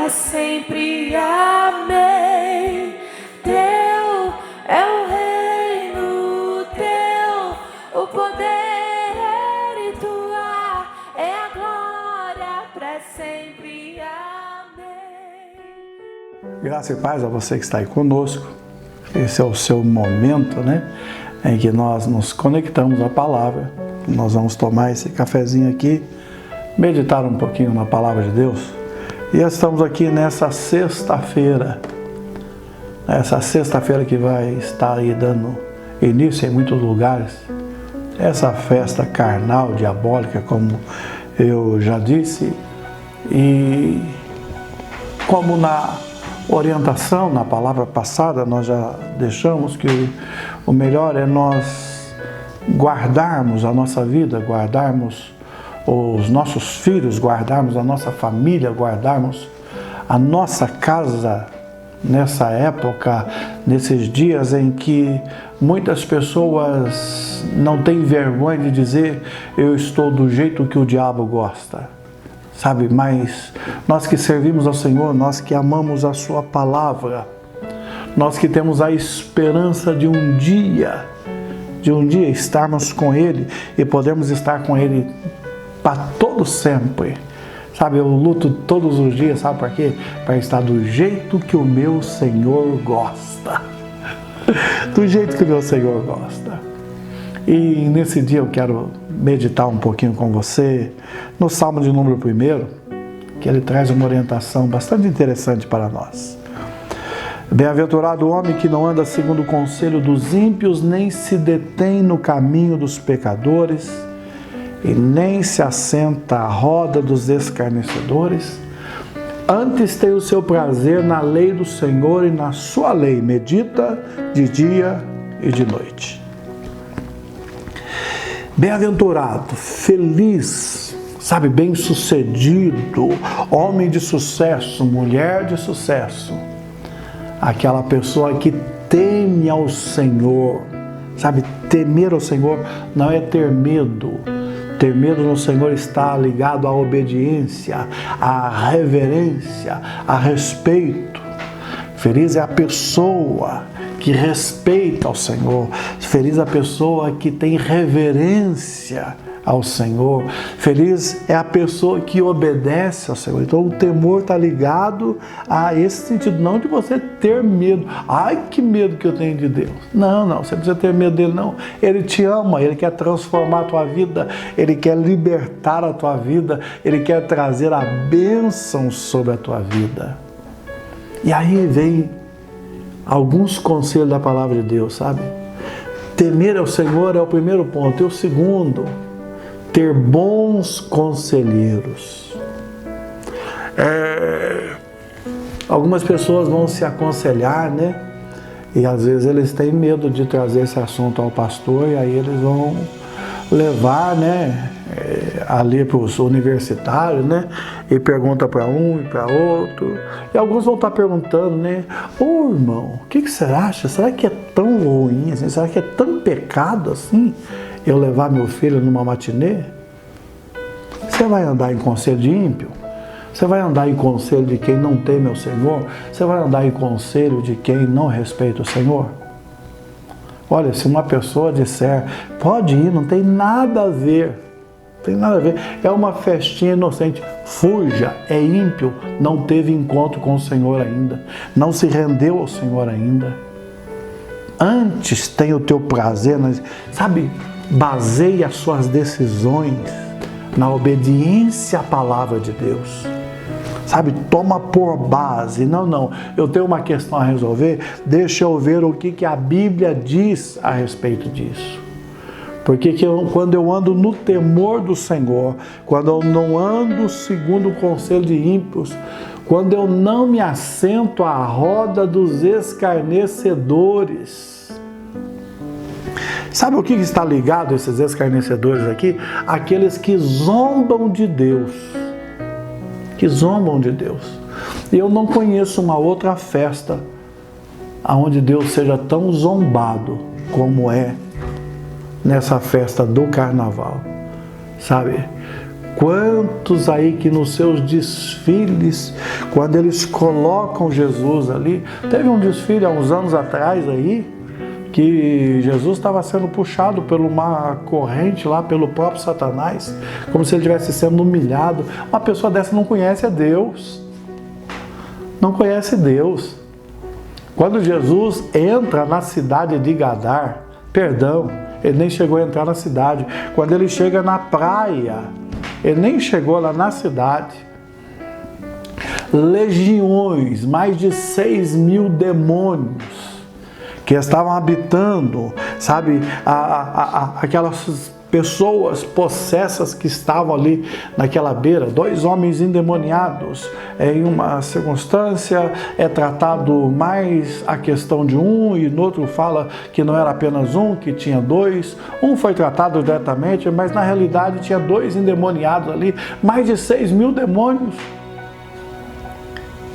para sempre. Amém. Teu é o reino, teu o poder e tua é a glória para sempre. Amém. Graça e paz a você que está aí conosco. Esse é o seu momento, né, em que nós nos conectamos à palavra. Nós vamos tomar esse cafezinho aqui, meditar um pouquinho na palavra de Deus. E estamos aqui nessa sexta-feira, essa sexta-feira que vai estar aí dando início em muitos lugares, essa festa carnal, diabólica, como eu já disse, e como na orientação, na palavra passada, nós já deixamos que o melhor é nós guardarmos a nossa vida, guardarmos os nossos filhos, guardarmos a nossa família, guardarmos a nossa casa nessa época, nesses dias em que muitas pessoas não têm vergonha de dizer eu estou do jeito que o diabo gosta. Sabe, mas nós que servimos ao Senhor, nós que amamos a Sua palavra, nós que temos a esperança de um dia estarmos com Ele e podemos estar com Ele para todo sempre. Sabe, eu luto todos os dias, sabe por quê? Para estar do jeito que o meu Senhor gosta. Do jeito que o meu Senhor gosta. E nesse dia eu quero meditar um pouquinho com você no Salmo de número 1, que ele traz uma orientação bastante interessante para nós. Bem-aventurado o homem que não anda segundo o conselho dos ímpios, nem se detém no caminho dos pecadores, e nem se assenta à roda dos escarnecedores. Antes tem o seu prazer na lei do Senhor, e na sua lei medita de dia e de noite. Bem-aventurado, feliz, sabe, bem-sucedido, homem de sucesso, mulher de sucesso, aquela pessoa que teme ao Senhor, sabe, temer ao Senhor não é ter medo. Ter medo no Senhor está ligado à obediência, à reverência, a respeito. Feliz é a pessoa que respeita ao Senhor. Feliz a pessoa que tem reverência ao Senhor. Feliz é a pessoa que obedece ao Senhor. Então o temor está ligado a esse sentido, não de você ter medo. Ai, que medo que eu tenho de Deus. Não, você não precisa ter medo dele, não. Ele te ama, ele quer transformar a tua vida, ele quer libertar a tua vida, ele quer trazer a bênção sobre a tua vida. E aí vem alguns conselhos da palavra de Deus, sabe? Temer ao Senhor é o primeiro ponto. E o segundo, ter bons conselheiros. Algumas pessoas vão se aconselhar, né? E às vezes eles têm medo de trazer esse assunto ao pastor, e aí eles vão levar, né, ali para os universitários, né, e pergunta para um e para outro, e alguns vão estar perguntando, né, ô irmão, o que você acha? Será que é tão ruim assim? Será que é tão pecado assim eu levar meu filho numa matinê? Você vai andar em conselho de ímpio? Você vai andar em conselho de quem não teme ao Senhor? Você vai andar em conselho de quem não respeita o Senhor? Olha, se uma pessoa disser, pode ir, não tem nada a ver, é uma festinha inocente, fuja, é ímpio, não teve encontro com o Senhor ainda, não se rendeu ao Senhor ainda. Antes tem o teu prazer, sabe, baseie as suas decisões na obediência à palavra de Deus. Sabe, toma por base, não, eu tenho uma questão a resolver, deixa eu ver o que a Bíblia diz a respeito disso. Porque quando eu ando no temor do Senhor, quando eu não ando segundo o conselho de ímpios, quando eu não me assento à roda dos escarnecedores. Sabe o que está ligado a esses escarnecedores aqui? Aqueles que zombam de Deus. E eu não conheço uma outra festa onde Deus seja tão zombado como é nessa festa do carnaval, sabe? Quantos aí que nos seus desfiles, quando eles colocam Jesus ali, teve um desfile há uns anos atrás aí, que Jesus estava sendo puxado por uma corrente lá, pelo próprio Satanás, como se ele estivesse sendo humilhado. Uma pessoa dessa não conhece a Deus, não conhece Deus. Quando Jesus entra na cidade de Gadar, ele nem chegou a entrar na cidade, quando ele chega na praia, ele nem chegou lá na cidade, legiões, mais de 6.000 demônios, que estavam habitando, sabe, aquelas pessoas possessas que estavam ali naquela beira, 2 homens endemoniados. Em uma circunstância é tratado mais a questão de um, e no outro fala que não era apenas um, que tinha 2. Um foi tratado diretamente, mas na realidade tinha 2 endemoniados ali, mais de 6.000 demônios.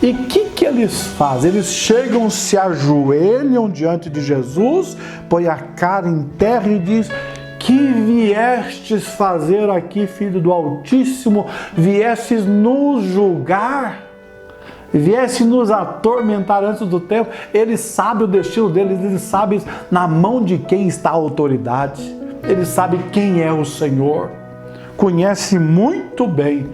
E o que eles fazem? Eles chegam, se ajoelham diante de Jesus, põem a cara em terra e diz: que viestes fazer aqui, Filho do Altíssimo? Viestes nos julgar? Viestes nos atormentar antes do tempo? Eles sabem o destino deles, eles sabem na mão de quem está a autoridade, eles sabem quem é o Senhor, conhece muito bem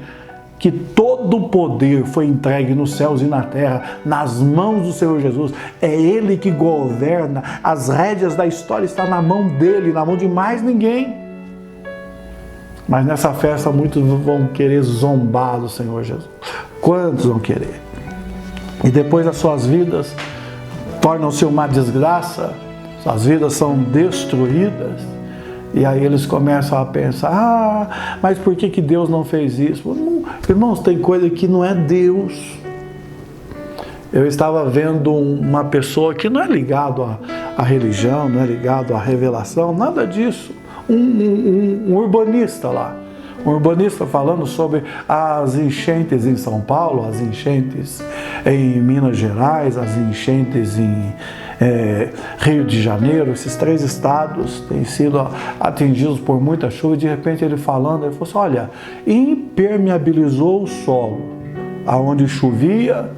que todo o poder foi entregue nos céus e na terra, nas mãos do Senhor Jesus. É Ele que governa, as rédeas da história estão na mão dEle, na mão de mais ninguém. Mas nessa festa muitos vão querer zombar do Senhor Jesus. Quantos vão querer? E depois as suas vidas tornam-se uma desgraça, suas vidas são destruídas. E aí eles começam a pensar: mas por que Deus não fez isso? Irmãos, tem coisa que não é Deus. Eu estava vendo uma pessoa que não é ligado à religião, não é ligado à revelação, nada disso. Um urbanista lá. Um urbanista falando sobre as enchentes em São Paulo, as enchentes em Minas Gerais, as enchentes em Rio de Janeiro. Esses 3 estados têm sido atingidos por muita chuva. E de repente ele falando, ele falou assim: olha, impermeabilizou o solo, aonde chovia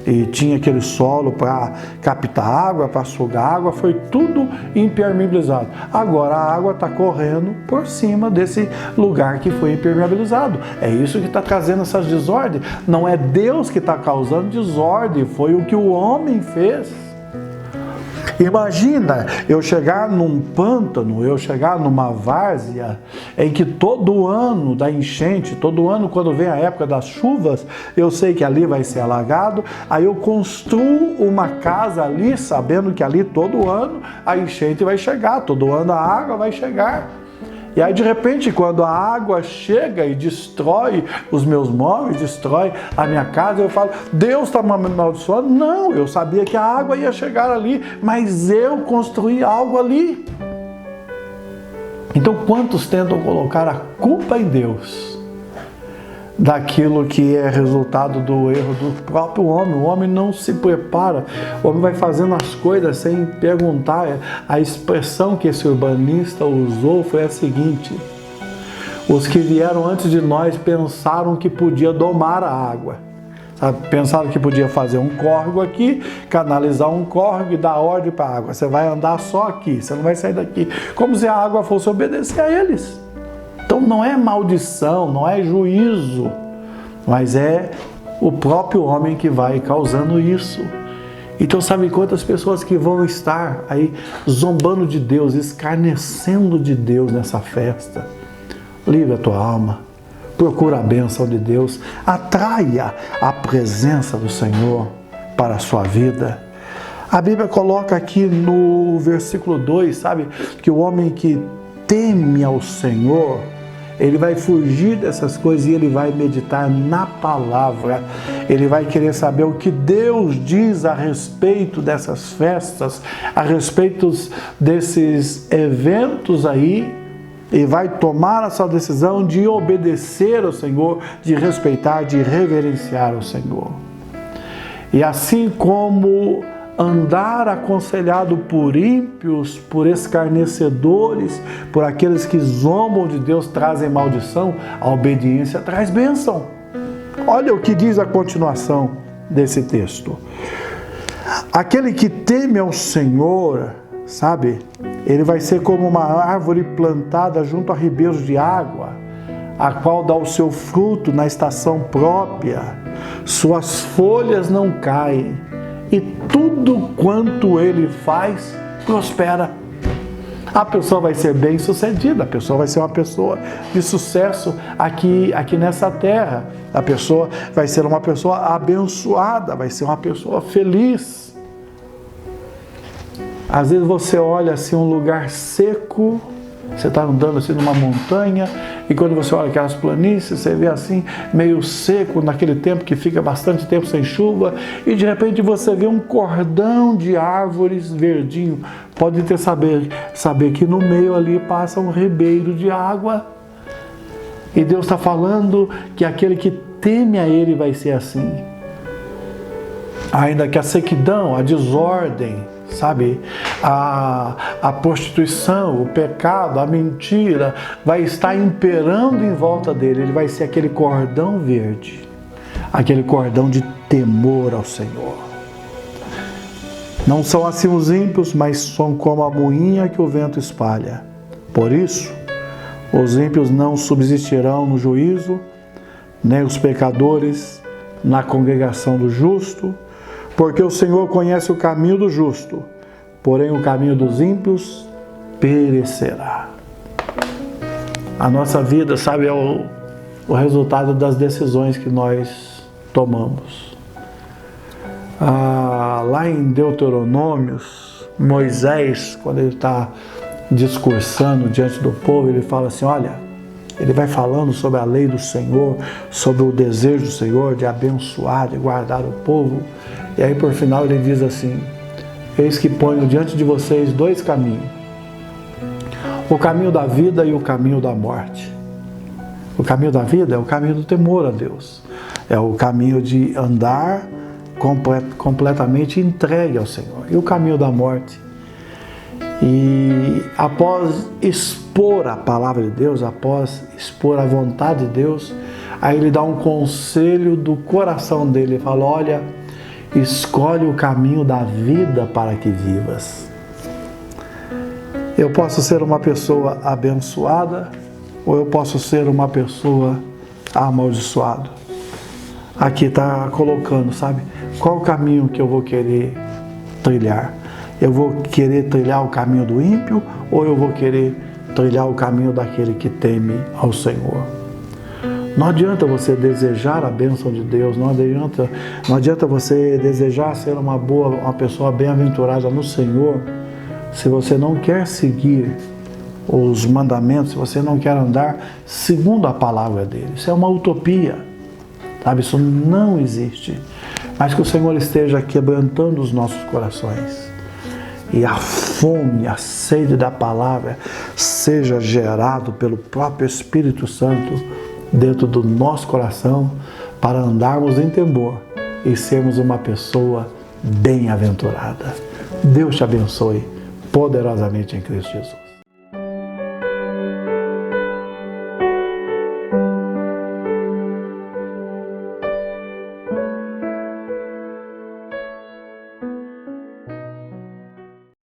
e tinha aquele solo para captar água, para sugar água, foi tudo impermeabilizado. Agora a água está correndo por cima desse lugar que foi impermeabilizado. É isso que está trazendo essas desordens. Não é Deus que está causando desordem, foi o que o homem fez. Imagina eu chegar num pântano, eu chegar numa várzea em que todo ano da enchente, todo ano quando vem a época das chuvas, eu sei que ali vai ser alagado, aí eu construo uma casa ali, sabendo que ali todo ano a enchente vai chegar, todo ano a água vai chegar. E aí de repente quando a água chega e destrói os meus móveis, destrói a minha casa, eu falo: Deus está me amaldiçoando? Não, eu sabia que a água ia chegar ali, mas eu construí algo ali. Então quantos tentam colocar a culpa em Deus daquilo que é resultado do erro do próprio homem? O homem não se prepara, o homem vai fazendo as coisas sem perguntar. A expressão que esse urbanista usou foi a seguinte: os que vieram antes de nós pensaram que podia domar a água, sabe? Pensaram que podia fazer um córrego aqui, canalizar um córrego e dar ordem para a água. Você vai andar só aqui, você não vai sair daqui, como se a água fosse obedecer a eles. Então não é maldição, não é juízo, mas é o próprio homem que vai causando isso. Então sabe quantas pessoas que vão estar aí zombando de Deus, escarnecendo de Deus nessa festa? Livre a tua alma, procura a bênção de Deus, atraia a presença do Senhor para a sua vida. A Bíblia coloca aqui no versículo 2, sabe, que o homem que teme ao Senhor, ele vai fugir dessas coisas e ele vai meditar na palavra. Ele vai querer saber o que Deus diz a respeito dessas festas, a respeito desses eventos aí, e vai tomar essa decisão de obedecer ao Senhor, de respeitar, de reverenciar o Senhor. E assim como andar aconselhado por ímpios, por escarnecedores, por aqueles que zombam de Deus, trazem maldição, a obediência traz bênção. Olha o que diz a continuação desse texto. Aquele que teme ao Senhor, sabe, ele vai ser como uma árvore plantada junto a ribeiros de água, a qual dá o seu fruto na estação própria, suas folhas não caem, e tudo quanto ele faz prospera. A pessoa vai ser bem sucedida, a pessoa vai ser uma pessoa de sucesso aqui nessa terra. A pessoa vai ser uma pessoa abençoada, vai ser uma pessoa feliz. Às vezes você olha assim um lugar seco, você está andando assim numa montanha, e quando você olha aquelas planícies, você vê assim meio seco, naquele tempo que fica bastante tempo sem chuva, e de repente você vê um cordão de árvores verdinho. Pode ter saber que no meio ali passa um ribeiro de água. E Deus está falando que aquele que teme a Ele vai ser assim. Ainda que a sequidão, a desordem, sabe, a prostituição, o pecado, a mentira vai estar imperando em volta dele. Ele vai ser aquele cordão verde, aquele cordão de temor ao Senhor. Não são assim os ímpios, mas são como a moinha que o vento espalha. Por isso, os ímpios não subsistirão no juízo, nem os pecadores na congregação do justo, porque o Senhor conhece o caminho do justo, porém o caminho dos ímpios perecerá. A nossa vida, sabe, é o resultado das decisões que nós tomamos. Lá em Deuteronômios, Moisés, quando ele está discursando diante do povo, ele fala assim, olha, ele vai falando sobre a lei do Senhor, sobre o desejo do Senhor de abençoar, de guardar o povo. E aí por final ele diz assim, eis que ponho diante de vocês dois caminhos, o caminho da vida e o caminho da morte. O caminho da vida é o caminho do temor a Deus, é o caminho de andar completamente entregue ao Senhor. E o caminho da morte. E após expor a palavra de Deus, após expor a vontade de Deus, aí ele dá um conselho do coração dele, ele fala, olha, escolhe o caminho da vida para que vivas. Eu posso ser uma pessoa abençoada ou eu posso ser uma pessoa amaldiçoada. Aqui está colocando, sabe? Qual o caminho que eu vou querer trilhar? Eu vou querer trilhar o caminho do ímpio ou eu vou querer trilhar o caminho daquele que teme ao Senhor? Não adianta você desejar a bênção de Deus, não adianta você desejar ser uma pessoa bem-aventurada no Senhor, se você não quer seguir os mandamentos, se você não quer andar segundo a palavra dele. Isso é uma utopia, sabe? Isso não existe. Mas que o Senhor esteja quebrantando os nossos corações. E a fome, a sede da palavra seja gerado pelo próprio Espírito Santo dentro do nosso coração para andarmos em temor e sermos uma pessoa bem-aventurada. Deus te abençoe poderosamente em Cristo Jesus.